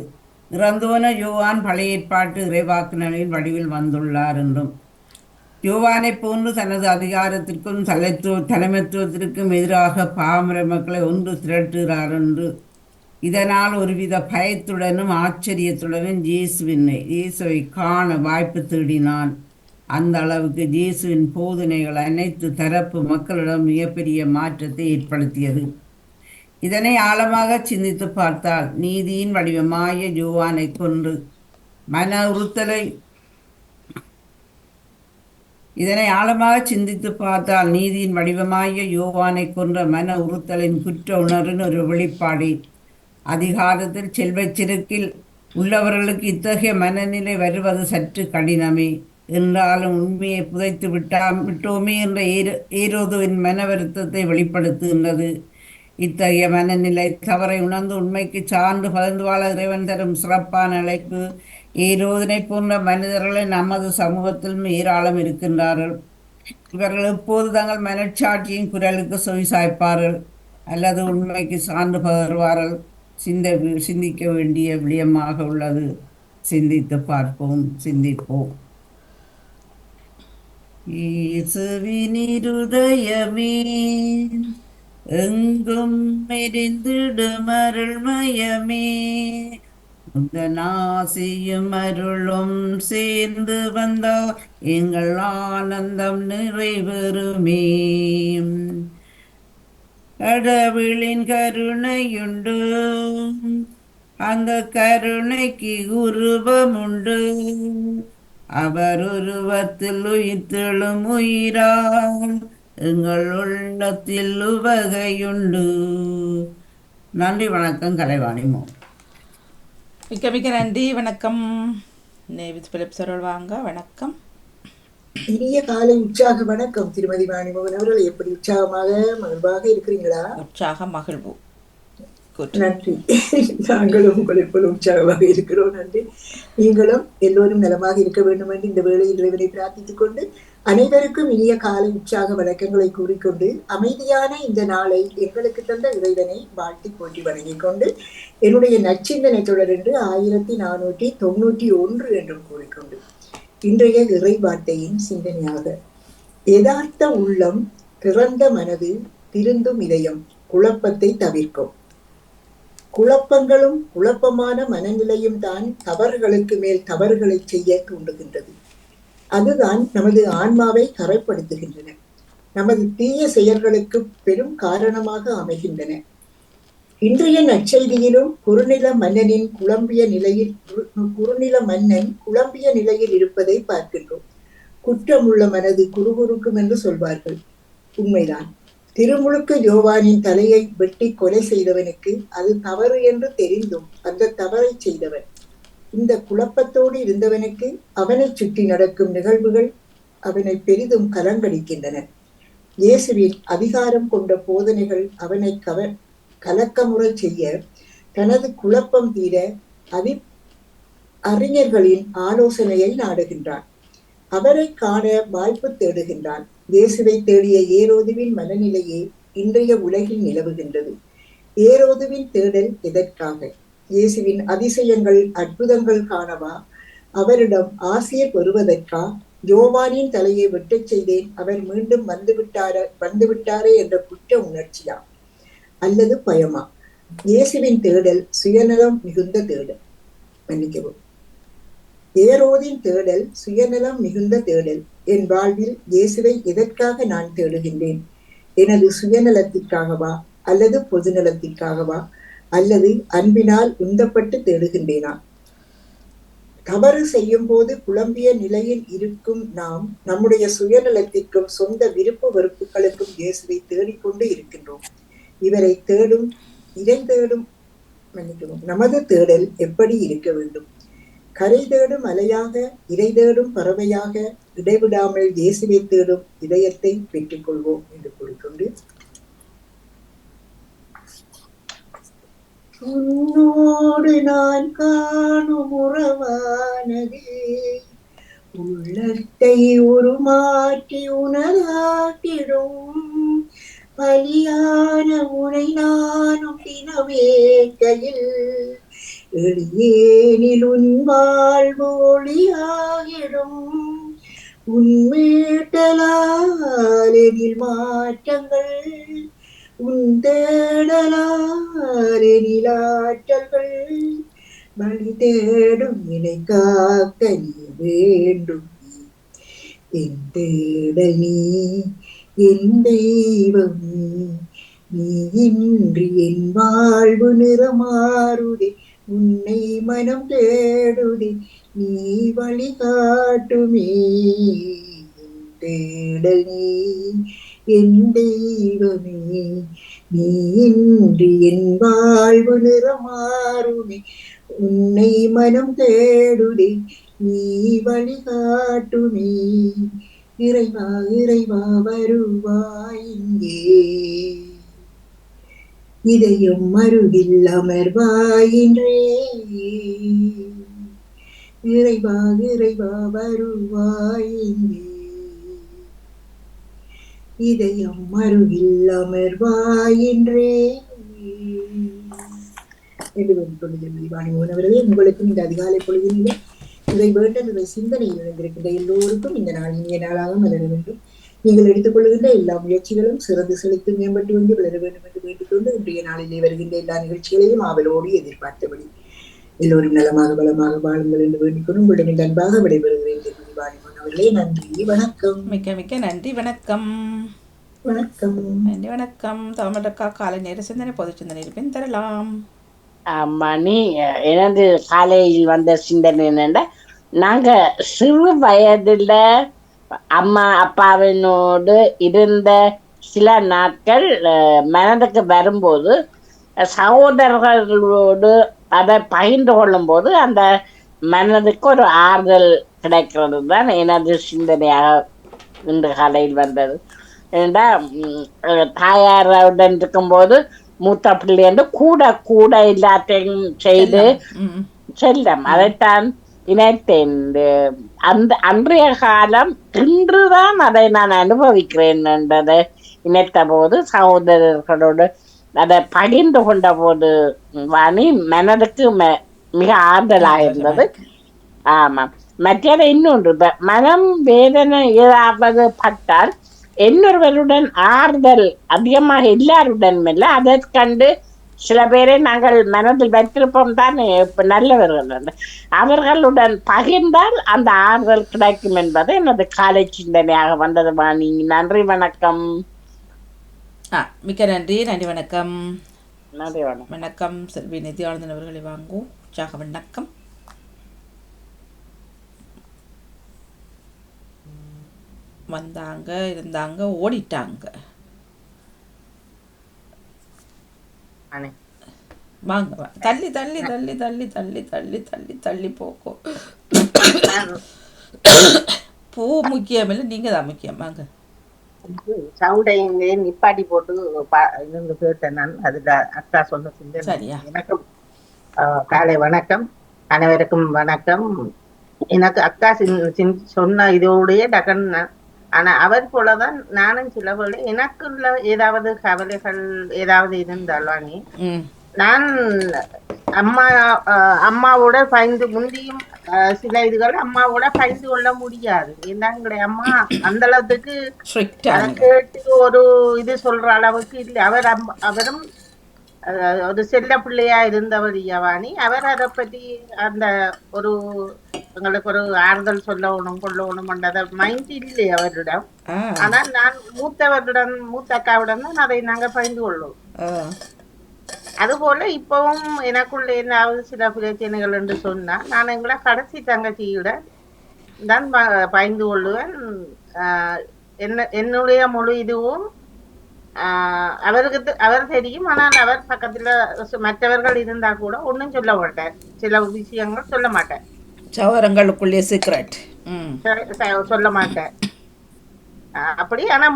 இறந்தோன யோவான் பழைய ஏற்பாட்டு இறைவாக்குனரின் வடிவில் வந்துள்ளார் என்றும், யோவானை போன்று தனது அதிகாரத்திற்கும் தலைமைத்துவத்திற்கும் எதிராக பாமர மக்களை ஒன்று திரட்டுகிறார் என்று, இதனால் ஒருவித பயத்துடனும் ஆச்சரியத்துடனும் இயேசுவை காண வாய்ப்பு தேடினான். அந்த அளவுக்கு இயேசுவின் போதனைகள் அனைத்து தரப்பு மக்களிடம் மிகப்பெரிய மாற்றத்தை ஏற்படுத்தியது. இதனை ஆழமாக சிந்தித்து பார்த்தால் நீதியின் வடிவமாய யோவானை கொன்று மன உறுத்தலை இதனை ஆழமாக சிந்தித்து பார்த்தால் நீதியின் வடிவமாய யோவானை கொன்ற மன உறுத்தலின் குற்ற உணர்வின் ஒரு வெளிப்பாடு. அதிகாரத்தில் செல்வச் செருக்கில் உள்ளவர்களுக்கு இத்தகைய மனநிலை வருவது சற்று கடினமே. என்றாலும் உண்மையை புதைத்து விட்டோமே என்ற ஏரோதுவின் மன வருத்தத்தை வெளிப்படுத்துகின்றது. இத்தகைய மனநிலை தவறை உணர்ந்து உண்மைக்கு சார்ந்து பகிர்ந்து வாழ இறைவன் தரும் சிறப்பான அழைப்பு. ஏரோதனை போன்ற மனிதர்களை நமது சமூகத்திலும் ஏராளம் இருக்கின்றார்கள். இவர்கள் எப்போது தங்கள் மனச்சாட்சியின் குரலுக்கு செவிசாய்ப்பார்கள் அல்லது உண்மைக்கு சார்ந்து பகர்வார்கள்? சிந்திக்க வேண்டிய விடயமாக உள்ளது. சிந்தித்து பார்ப்போம், சிந்திப்போம். இயேசுவின் இருதயமே எங்கும் எரிந்திடும் அருள்மயமே, இந்த நாசியும் அருளும் சேர்ந்து வந்தால் எங்கள் ஆனந்தம் நிறைவேறுமே. கடவுளின் கருணையுண்டு, அந்த கருணைக்கு உருவமுண்டு. அவர் உருவத்தில் உயிர்த்தெழும் உயிரால் எங்கள் உள்ளத்தில் உவகையுண்டு. நன்றி, வணக்கம். கலைவாணி மோகன். மிக்க மிக்க நன்றி, வணக்கம். நேவித் பிலிப்ஸ் அவர்கள் வாங்க, வணக்கம். இனிய காலை உற்சாக வணக்கம் திருமதி வாணிமோகன் அவர்கள். எப்படி உற்சாகமாக மகிழ்வாக இருக்கிறீங்களா? உற்சாக மகிழ்வு. நன்றி. நாங்களும் உங்களை போல உற்சாகமாக இருக்கிறோம். நன்றி. நீங்களும் எல்லோரும் நலமாக இருக்க வேண்டும் என்று இந்த வேளையில் இறைவனை பிரார்த்தித்துக் கொண்டு அனைவருக்கும் இனிய காலை உற்சாக வணக்கங்களை கூறிக்கொண்டு அமைதியான இந்த நாளை எங்களுக்கு தந்த இறைவனை வாழ்த்தி போற்றி வணங்கிக் கொண்டு என்னுடைய நற்சிந்தனை தொடர் என்று 1491 என்றும் கூறிக்கொண்டு இன்றைய இறை வார்த்தையின் சிந்தனையாக, யதார்த்த உள்ளம், திறந்த மனது, திருந்தும் இதயம் குழப்பத்தை தவிர்க்கும். குழப்பங்களும் குழப்பமான மனநிலையும் தான் தவறுகளுக்கு மேல் தவறுகளை செய்ய தூண்டுகின்றது. அதுதான் நமது ஆன்மாவை கரைப்படுத்துகின்றன, நமது தீய செயல்களுக்கு பெரும் காரணமாக அமைகின்றன. இன்றைய நற்செய்தியிலும் குறுநில மன்னன் குழம்பிய நிலையில் இருப்பதை பார்க்கின்றோம். குற்றமுள்ள மனது குறுகுறுக்கும் என்று சொல்வார்கள். உண்மைதான். திருமுழுக்கு யோவானின் தலையை வெட்டி கொலை செய்தவனுக்கு அது தவறு என்று தெரிந்தும் அந்த தவறை செய்தவன். இந்த குழப்பத்தோடு இருந்தவனுக்கு அவனை சுற்றி நடக்கும் நிகழ்வுகள் அவனை பெரிதும் கலங்கடிக்கின்றன. இயேசுவின் அதிகாரம் கொண்ட போதனைகள் அவனை கலக்கமுறை செய்ய, தனது குழப்பம் தீர அறிஞர்களின் ஆலோசனையை நாடுகின்றான். அவரை காண வாய்ப்பு தேடுகின்றான். இயேசுவை தேடிய ஏரோதுவின் மனநிலையே இன்றைய உலகில் நிலவுகின்றது. ஏரோதுவின் தேடல் எதற்காக? இயேசுவின் அதிசயங்கள் அற்புதங்கள் காணவா? அவரிடம் ஆசியை பெறுவதற்கா? யோவானின் தலையை வெட்டச் செய்தேன், அவர் மீண்டும் வந்துவிட்டாரே என்ற குற்ற உணர்ச்சியா? அல்லது பயமா? இயேசுவின் தேடல் சுயநலம் மிகுந்த தேடல். மன்னிக்கவும். ஏரோதின் தேடல் சுயநலம் மிகுந்த தேடல். என் வாழ்வில் இயேசுவை எதற்காக நான் தேடுகின்றேன்? எனது சுயநலத்திற்காகவா, அல்லது பொதுநலத்திற்காகவா, அல்லது அன்பினால் உந்தப்பட்டு தேடுகின்றேனா? தவறு செய்யும் போது குழம்பிய நிலையில் இருக்கும் நாம் நம்முடைய சுயநலத்திற்கும் சொந்த விருப்பு வெறுப்புகளுக்கும் இயேசுவை தேடிக்கொண்டு இருக்கின்றோம். இவரை தேடும் இறை தேடும் மன்னிக்கவும் நமது தேடல் எப்படி இருக்க வேண்டும்? கரை தேடும் அலையாக, இறை தேடும் பறவையாக, இடைவிடாமல் இயேசுவை தேடும் இதயத்தை பெற்றுக் கொள்வோம் என்று கூறிக்கொண்டு, உன்னோடு நான் காணும் உறவானது உள்ளத்தை உருமாற்றி உணராக்கிடும். பலியான உனை நானும் தினவேக்கையில் எளியேனில் உன் வாழ்வு ஒளியாகிடும். உன்மேட்டலால் எதில் மாற்றங்கள், உன் தேடலால் எனில் ஆற்றல்கள். வழி தேடும் இணை காக்க நீ வேண்டும். என் தேடல் நீ, என் தெய்வம் நீ இன்றி என் வாழ்வு நிறமாறுதே. உன்னை மனம் தேடுதே, நீ வழிகாட்டுமே. என் தேடல் நீ, என் தெய்வமே நீ இன்றி என் வாழ்வு நிறமாறுமே. உன்னை மனம் தேடுதே, நீ வழிகாட்டுமே. இறைவா இறைவா வருவாய் இங்கே, இதயம் அருகில் அமர்வாயின்றே. இறைவா இறைவா வருவாய் இங்கே, இதயம் அருகில் அமர்வாயின்றே என்று வேண்டிக்கொள்ளுகிறேன். வாணிமோனவர்களே, உங்களுக்கும் இந்த அதிகாலை பொழுதினிலே இதை வேண்டும் இதை சிந்தனையில் இணைந்திருக்கின்ற எல்லோருக்கும் இந்த நாள் இனிய நாளாக மலர வேண்டும். நீங்கள் எடுத்துக்கொள்கின்ற எல்லா முயற்சிகளும் சிறந்து செழித்து மேம்பட்டு வந்து வளர வேண்டும் என்று வேண்டிக்கொண்டு இன்றைய நாளிலே வருகின்ற எல்லா நிகழ்ச்சிகளையும் ஆவலோடு எதிர்பார்த்தபடி எல்லோரும் நலமாக பலமாக வாழுங்கள் என்று வேண்டிக்கொண்டு உங்களிடம் அன்பாக விடைபெறுகிறேன். வாணிமோனவர்களே, நன்றி, வணக்கம். மிக்க மிக்க நன்றி, வணக்கம். வணக்கம். நன்றி, வணக்கம். தமிழக்கா காலை நேர சிந்தனை பொது சிந்தனை பின்தரலாம். மணி எனது காலையில் வந்த சிந்தனை என்னென்னா, நாங்க சிறு வயதுல அம்மா அப்பாவினோடு இருந்த சில நாட்கள் மனதுக்கு வரும்போது சகோதரர்களோடு அதை பகிர்ந்து கொள்ளும் போது அந்த மனதுக்கு ஒரு ஆறுதல் கிடைக்கிறது தான் எனது சிந்தனையாக இன்று காலையில் வந்தது. ஏன்னா தாயாருடன் இருக்கும்போது மூத்த பிள்ளைண்டு கூட கூட எல்லாத்தையும் செய்து செல்லம். அதைத்தான் இணைத்தேன். அந்த அன்றைய காலம் இன்றுதான் அதை நான் அனுபவிக்கிறேன் என்றதை இணைத்த போது, சகோதரர்களோடு அதை பகிர்ந்து கொண்ட போது வாணி மனதுக்கு மிக ஆறுதலாக இருந்தது. ஆமாம். மற்றது இன்னொன்று, மனம் வேதனை ஏதாவது பட்டால் இன்னொருவருடன் ஆறுதல் அதிகமாக எல்லாருடனும் இல்லை, அதை கண்டு சில பேரை நாங்கள் மனதில் வைத்திருப்போம் தான் நல்லவர்கள், அவர்களுடன் பகிர்ந்தால் அந்த ஆறுதல் கிடைக்கும் என்பது எனது காலை சிந்தனையாக வந்தது. வாணி, நன்றி, வணக்கம். மிக்க நன்றி, நன்றி, வணக்கம். நன்றி, வணக்கம். வணக்கம் செல்வி நித்யானந்தன் அவர்களை வாங்கும் உற்சாக வணக்கம். வந்தாங்க, இருந்தாங்க, ஓடிட்டாங்க. வாங்க, தள்ளி தள்ளி தள்ளி தள்ளி தள்ளி தள்ளி தள்ளி தள்ளி போக்கும். பூ முக்கியம் இல்லை, நீங்க தான் முக்கியம். வாங்க. சவுண்டை நிப்பாட்டி போட்டு இருந்து கேட்டேன் நான். அதுல அக்கா சொன்ன சிந்தனை. சரியா? எனக்கும் காலை வணக்கம், அனைவருக்கும் வணக்கம். எனக்கு அக்கா சொன்ன இதோடைய டக்குன்னு, ஆனா அவர் போலதான் நானும் சில வேளை எனக்குள்ள ஏதாவது கவலைகள் ஏதாவது இருந்தாலும் நான் அம்மாவோட பயந்து முந்தியும் சில இதுகள் அம்மாவோட பயந்து கொள்ள முடியாது. ஏன்னா எங்களுடைய அம்மா அந்த அளவுக்கு கேட்டு ஒரு இது சொல்ற அளவுக்கு இல்லை. அவரும் ஒரு செல்ல பிள்ளையா இருந்தவர் யவானி. அவர் அதை பற்றி அந்த ஒரு எங்களுக்கு ஒரு ஆறுதல் சொல்லணும் கொள்ளணும் அந்த மைண்ட் இல்லை அவரிடம். ஆ ஆனால் நான் மூத்த அக்காவுடன் தான் அதை நாங்க பகிர்ந்து கொள்வோம். ஆ அதுபோல இப்பவும் எனக்குள்ள ஏதாவது சில பிரச்சனைகள் என்று சொன்னா நான் எங்களை கடைசி தங்கச்சியுடன் தான் பகிர்ந்து கொள்ளுவேன். என்னுடைய முழு இதுவும் அவர் தெரியும். ஆனால் அவர் பக்கத்துல மற்றவர்கள் இருந்தா கூட ஒன்றும் சொல்ல மாட்டார். சில விஷயங்கள் சொல்ல மாட்டார். சவரங்களுக்குள்ளே சீக்ரெட். சொல்ல மாட்டேன் அப்படி. ஆனா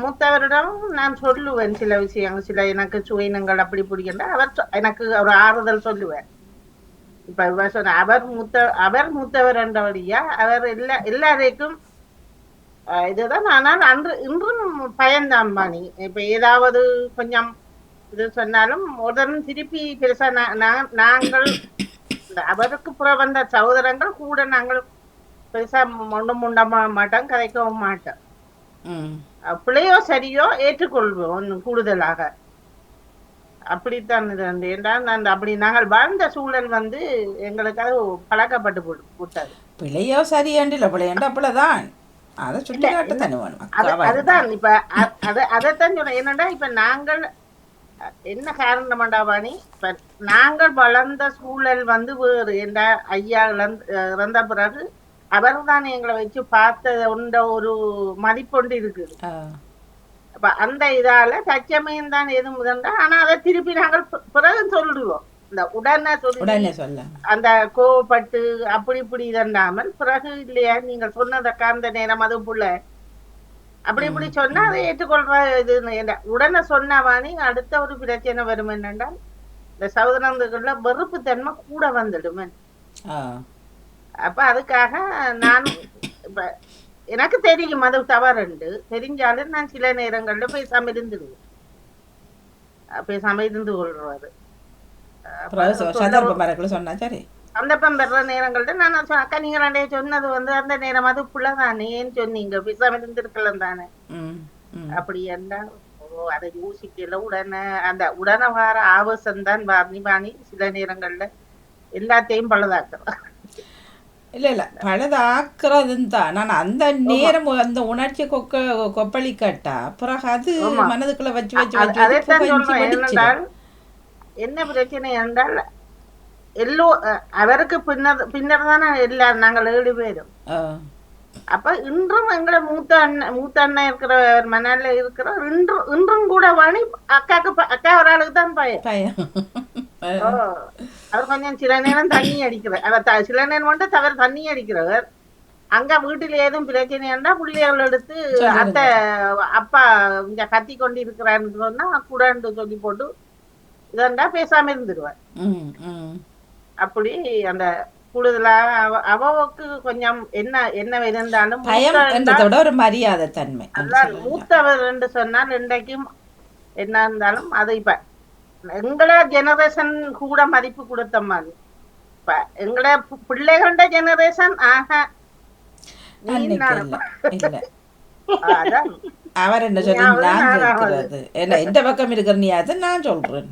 மூத்தவரிடம் நான் சொல்லுவேன் சில விஷயங்கள், சில எனக்கு சுயினங்கள் அப்படி பிடிக்கின்ற அவர் எனக்கு ஒரு ஆறுதல் சொல்லுவேன். இப்ப சொன்ன அவர் மூத்தவர் என்றபடியா அவர் எல்லாருக்கும் இதுதான். ஆனால் இன்றும் பயன்தான் பாணி. இப்ப ஏதாவது கொஞ்சம் இது சொன்னாலும் உடனே திருப்பி பெருசா நாங்கள் அவருக்கு புற வந்த சகோதரங்கள் கூட நாங்கள் பெருசா ஒன்றும் முண்ட மாட்டோம், கதைக்கவும் மாட்டோம். பிள்ளையோ சரியோ ஏற்றுக்கொள்வோம் கூடுதலாக. அப்படித்தான் இது என்றால் அப்படி நாங்கள் வாழ்ந்த சூழல் எங்களுக்கு அது பழக்கப்பட்டு போட்டாது. பிள்ளையோ சரியண்டில்ல, பிள்ளையண்ட அப்படிதான். அதை சுட்டி காட்ட தானே வேணும். அதுதான் இப்ப அதைத்தான் சொல்றேன். என்னன்னா இப்ப நாங்கள் என்ன காரணமாண்டாவானி, இப்ப நாங்கள் வளர்ந்த சூழல் வேறு. என்ற ஐயா இறந்த பிறகு அவர் தான் எங்களை வச்சு பார்த்த ஒரு மதிப்பொண்டு இருக்குது. அப்ப அந்த இதால தச்சமயம் தான் எது முதன்றா. ஆனா அதை திருப்பி நாங்கள் பிறகு சொல்லுவோம். இந்த உடனே சொல்ல அந்த கோவப்பட்டு அப்படி இப்படி இதண்டாமல் பிறகு இல்லையா நீங்கள் சொன்னதக்கா அந்த நேரம் அது புள்ள அப்படி இப்படி சொன்னா அதை ஏற்றுக்கொள்ற இது உடனே சொன்னவானி. அடுத்த ஒரு பிரச்சனை வரும் என்னென்றால் இந்த சகோதரங்கள்ல வெறுப்பு தன்மை கூட வந்துடுமே. அப்ப அதுக்காக நான் இப்ப எனக்கு தெரியும் அது தவறுண்டு தெரிஞ்சாலும் நான் சில நேரங்கள்ல பேசாம இருந்து கொள்றாரு. சந்தர்ப்பம் பெற நேரங்கள்ட்ட நான் அக்கா நீங்க ரெண்டே சொன்னது அந்த நேரம் அது புள்ளதானே ஏன்னு சொன்னீங்க, பேசாம இருந்திருக்கலாம் தானே அப்படி என்றால் அதை யோசிக்கல. உடனே வார ஆவேசம்தான் வாணி சில நேரங்கள்ல எல்லாத்தையும் பழுதாக்குறோம். இல்ல பழுதாக்குறதுன்னு தான். நான் அந்த நேரம் அந்த உணர்ச்சி கொப்பளி கட்டா பிறகு அது மனதுக்குள்ள வச்சு என்னென்றால் என்ன பிரச்சனை என்றால் அவருக்கு பின்னர் தானே எல்லாரும் நாங்கள் 7 பேரும். அப்ப இன்றும் எங்களை மூத்த அண்ணன் இருக்கிற மணல இருக்கிற இன்றும் கூட வாணி அக்கா ஒரு ஆளுக்கு தான் பயம். அவர் கொஞ்சம் சில நேரம் தண்ணி அடிக்கிறார், சில நேரம் மட்டும் தவிர தண்ணி அடிக்கிறவர். அங்க வீட்டுல ஏதும் பிரச்சனையா பிள்ளைகள் எடுத்து அத்தை அப்பா இங்க கத்தி கொண்டு இருக்கிறான்னு சொன்னா கூடன்னு சொல்லி போட்டு இதண்டா பேசாம இருந்துருவார். அப்படி அந்த கூடுதலா அவவுக்கு கொஞ்சம் என்ன இருந்தாலும் ஒரு மரியாதை தன்மை. அதான் மூத்தவர் என்று சொன்னால் இன்றைக்கும் என்ன இருந்தாலும் அது இப்ப எங்கள ஜெனரேஷன் கூட மதிப்பு கொடுத்த மாதிரி இப்ப எங்கள பிள்ளைகள ஜெனரேஷன் அவர் என்ன சொல்றது என்ன எந்த பக்கம் இருக்கிற நீ அதை நான் சொல்றேன்,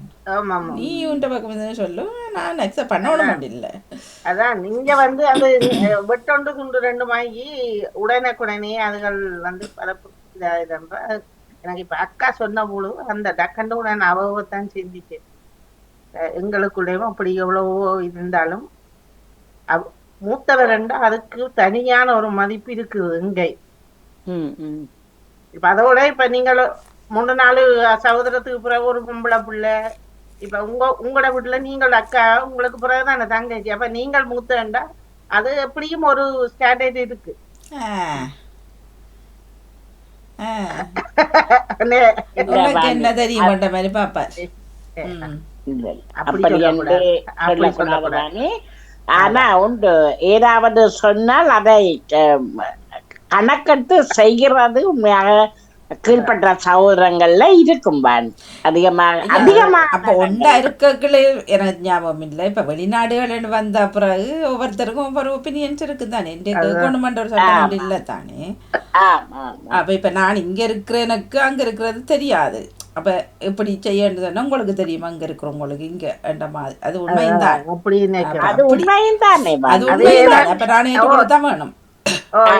நீ உண்ட பக்கம் சொல்லு, நான் அக்செப்ட் பண்ண விட மாட்டேன். அதான் நீங்க அது வெட்டொண்டு துண்டு 2 வாங்கி உடனே அதுகள் பரப்பு எனக்கு இப்ப அக்கா சொன்ன பொழுது அந்த டக்கண்டு உடனே அவதான் சிந்திச்சு எங்களுக்குள்ளேயும் அப்படி எவ்வளவோ இருந்தாலும் மூத்தவர் என்றா அதுக்கு தனியான ஒரு மதிப்பு இருக்குது எங்கை. இப்ப அதோட இப்ப நீங்கள் 3-4 சகோதரத்துக்கு பிறகு ஒரு பொம்பளை பிள்ளை, இப்ப உங்களோட வீட்டுல நீங்கள் அக்கா உங்களுக்கு பிறகுதானே தங்கச்சி. அப்ப நீங்கள் மூத்தண்டா அது எப்படியும் ஒரு ஸ்ட்ராட்டஜி இருக்கு. என்ன தெரியும் மாதிரி பாப்பா ஆனா உண்டு ஏதாவது சொன்னால் அதை கணக்கெடுத்து செய்கிறது உண்மையாக கீழ்பட்ட சகோதரங்கள்ல இருக்கும் அதிகமா. அப்ப ஒன்றா இருக்கங்களே எனக்கு ஞாபகம் இல்லை. இப்ப வெளிநாடுகள் வந்த பிறகு ஒவ்வொருத்தருக்கும் ஒவ்வொரு ஒப்பீனியன்ஸ் இருக்குதானே. கொண்டு ஒரு சட்டம் இல்லை தானே. அப்ப இப்ப நான் இங்க இருக்கிற எனக்கு அங்க இருக்கிறது தெரியாது. அப்ப இப்படி செய்யணுதுன்னா உங்களுக்கு தெரியுமா அங்க இருக்கிறவங்களுக்கு இங்க என்ற மாதிரி அது உண்மைதான். அப்படின்னு அது உண்மையும் தானே அது உண்மைதான். அப்ப நான் ஏற்றுக்கொள்ளத்தான் வேணும்.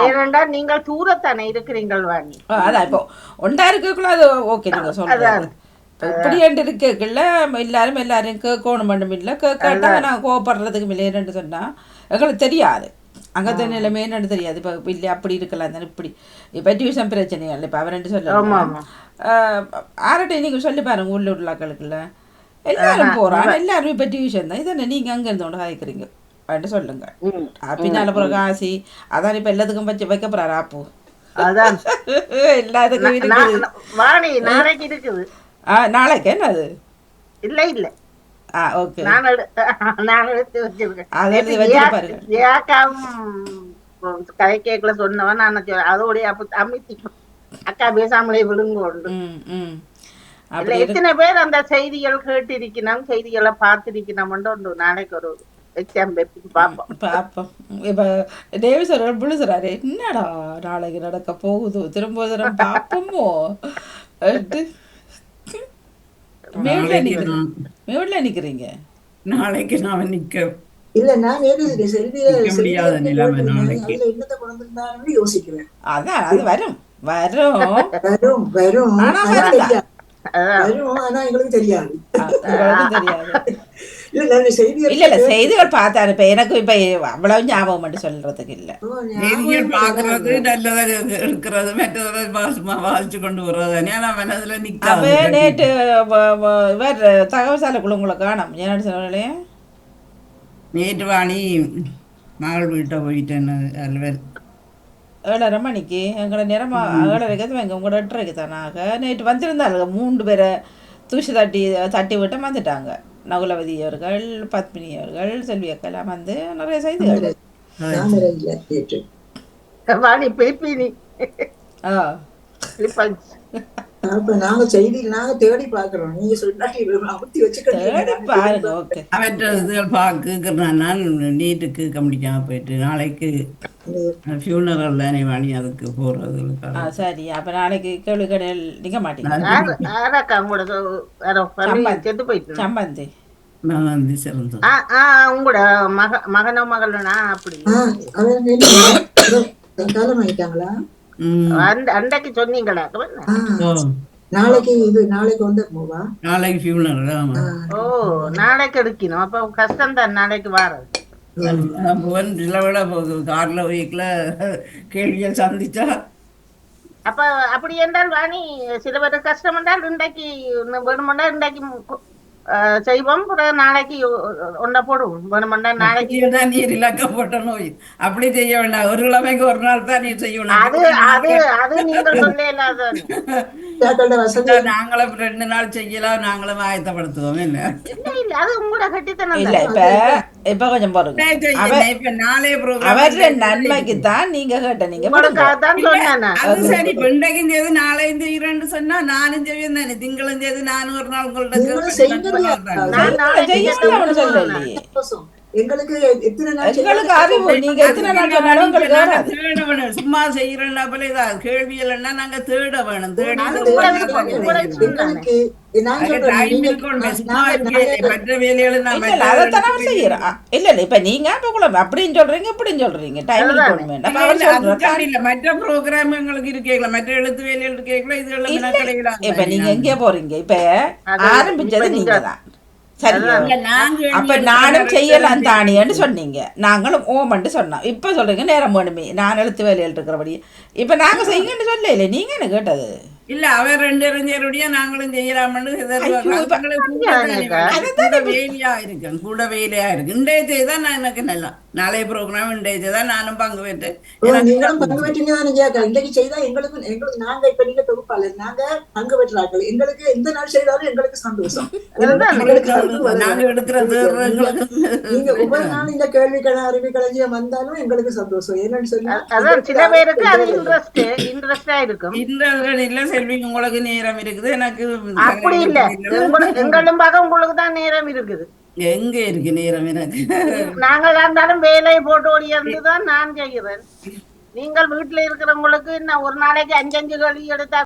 ஏனென்றா நீங்கள் தூரத்தானே இருக்கிறீங்கள் வாணி. அதான் இப்போ ஒன்றா இருக்கக்குள்ள அது ஓகே நீங்க சொல்றது. இப்படி என்று இருக்கக்குள்ள எல்லாரும் கேட்கணும் மட்டும் இல்லை கேட்காட்டா நான் கோவப்படுறதுக்கு இல்லைன்னு சொன்னா எங்களுக்கு தெரியாது அங்கத்த நிலைமை என்னன்னு தெரியாது. இப்போ இல்லை அப்படி இருக்கலாம் தானே இப்படி இப்போ டியூஷன் பிரச்சனை இல்லை. இப்போ அவர்ட்டு சொல்லலாம் ஆர்கிட்ட நீங்கள் சொல்லி பாருங்க உள்ளூர்லாக்களுக்குள்ள எல்லாரும் போகிறான் எல்லாரும் இப்போ டியூஷன் தான் இதானே நீங்கள் அங்கே இருந்தோண்டு காய்க்கிறீங்க அப்படின்ட்டு சொல்லுங்க. பின்னால பிறகு காசி அதான் இப்போ எல்லாத்துக்கும் வச்சு வைக்க போறாரு ஆப்போ அதான் எல்லாத்துக்கும் வாணி நாளைக்கு இருக்குது. நாளைக்கு என்ன அது இல்லை இல்லை ஓகே நான் எடுத்து வச்சிருக்கேன். கதை கேட்கல சொன்னவன் நான் அதோடைய அமைத்தி அக்கா பேசாமலே விழுங்கோண்டு. எத்தனை பேர் அந்த செய்திகள் கேட்டிருக்கணும் செய்திகளை பார்த்திருக்கணும்னு நாளைக்கு ஒரு எக்ஸாம் பாப்போம். இப்ப டேவிஸ் அவர்கள் புழுசுறாரு என்னடா நாளைக்கு நடக்க போகுது திரும்ப பாப்போமோ. மேவுல நிக்கிறீங்க நாளைக்கு நான் நிக்க இல்ல நான் என்னத்தை யோசிக்கிறேன். அதான் அது வரும் வரும் வரும் வரும் வரும் ஆனா எங்களுக்கு தெரியாது. தெரியாது இல்ல செய்திகள் பார்த்தாரு. இப்ப எனக்கு இப்ப அவ்வளவு ஞாபகம் மட்டும் சொல்றதுக்கு இல்ல. செய்திகள் பாக்குறது நல்லதா இருக்கிறது மற்றதை வாசிச்சு கொண்டு வர்றதானே மனதுல நிக்காது. நேற்று வேற தகவசாலைக்குள்ள உங்களை காணும் ஏன்னு சொன்னாலே நேற்று வாணி மகள் வீட்டை போயிட்டேன்னு அல்வர் 7:30 மணிக்கு எங்களை நேரம் 7:30 உங்களோட 8:30 தானாக நேற்று வந்திருந்தாங்க 3 பேரை தூசி தட்டி விட்டு வந்துட்டாங்க. நகுலவதி அவர்கள் பத்மினி அவர்கள் செல்வி அக்கெல்லாம் வந்து நிறைய செய்திகள் நாங்க செய்தி நாங்க தேடி பாக்குறோம். நீங்க நீட்டு கேட்க முடியாம போயிட்டு நாளைக்கு ஃபியூனரல் தானே வாணி அதுக்கு போறது. சரி அப்ப நாளைக்கு கேள்வி கடையில் நிக்க மாட்டீங்க. சம்பந்தி உங்களோட மகனோ மகளா அப்படி காலமாயிட்டாங்களா அன்றைக்கு சொன்னீங்களா? நாளைக்கு நாளைக்கு வந்து நாளைக்கு ஃபியூனரல். ஓ நாளைக்கு எடுக்கணும். அப்ப கஷ்டம் தான் நாளைக்கு வாரது. கார்ல வீக்ல கேள்வியை சந்திச்சா அப்ப அப்படி என்றால் வாணி சில பேர் கஷ்டம் என்றால் இன்றைக்கு வேணுமெண்டா இன்றைக்கு செய்வோம் நாளைக்கு ஒன்றை போடுவோம் வேணுமெண்டா நாளைக்கு நீர் இலக்க போட்ட நோய் அப்படி செய்ய வேண்டாம். ஒரு கிழமைக்கு ஒரு நாள் தான் நீ செய்யணும். அது அது அது நீங்கள் சொல்ல இல்லாத நாங்களும் 2 நாள் செய்யலாம். நாங்களும் ஆயத்தப்படுத்துவோம். இல்ல இல்ல அது உங்களோட கட்டித்தனம் இல்ல. இப்ப கொஞ்சம் பாருங்க இப்ப நாளே அவர நன்மைக்கு தான் நீங்க கேட்ட நீங்க அது சரி. பெண்டைக்கும் செய்து நாளையும் செய்யறேன்னு சொன்னா நானும் செய்வேன் தானே. திங்களும் செய்து நானும் ஒரு நாள் உங்கள்ட்ட எங்களுக்கு அறிவு நீங்க எத்தனை நாள் சொன்னாலும் உங்களுக்கு சும்மா செய்யறா போல ஏதாவது கேள்விகள் நாங்க தேட வேணும். மற்ற வேலைகளை இப்ப நீங்க அப்படின்னு சொல்றீங்க இப்படின்னு சொல்றீங்க மற்ற ப்ரோக்ராம் எங்களுக்கு இருக்கீங்களா மற்ற எழுத்து வேலைகள் இருக்கீங்களா இதுல இப்ப நீங்க எங்கே போறீங்க? இப்ப ஆரம்பிச்சது நீங்க தான் சரியா? அப்ப நானும் செய்யலாம் தானேன்னு சொன்னீங்க. நாங்களும் ஓமன்ட்டு சொன்னோம். இப்ப சொல்றீங்க நேரம் வேணுமே நான் எழுத்து வேலையில் இருக்கிறபடி. இப்ப நாங்க செய்யுங்கன்னு சொல்ல இல்லை நீங்க என்ன கேட்டது இல்ல. அவர் 2 அறிஞருடைய நாங்களும் செய்யலாம்னு வேலையா இருக்கு கூட வேலையா இருக்கு. இன்றைய செய்தான் நான் எனக்கு நல்லா நாளைய ப்ரோக்ராம் இன்றைய செய்தான் நானும் பங்கு பெற்றேன். பங்கு பெற்றீங்க இன்றைக்கு செய்தா எங்களுக்கு நாங்க இப்ப நீங்க தொகுப்பாளர் நாங்க பங்கு பெற்றார்கள். எங்களுக்கு எந்த நாள் செய்தாலும் எங்களுக்கு சந்தோஷம். நாங்க எடுக்கிறது நீங்க ஒவ்வொரு நாள் இந்த கேள்வி அறிவு களஞ்சியம் வந்தாலும் எங்களுக்கு சந்தோஷம். என்னன்னு சொல்லி சில பேருக்கு அது இன்ட்ரெஸ்டா இருக்கும். இல்ல செல்வி உங்களுக்கு நேரம் இருக்குது எனக்கு அப்படி இல்ல. எங்களும் பார்க்க உங்களுக்கு தான் நேரம் இருக்குது. எங்க இருக்கு நேரம் எனக்கு? நாங்கள் இருந்தாலும் வேலையை போட்டு ஓடியிருந்துதான் நான் செய்கிறேன். நீங்கள் வீட்டுல இருக்கிறவங்களுக்கு என்ன ஒரு நாளைக்கு 5 கேள்வி எடுத்தா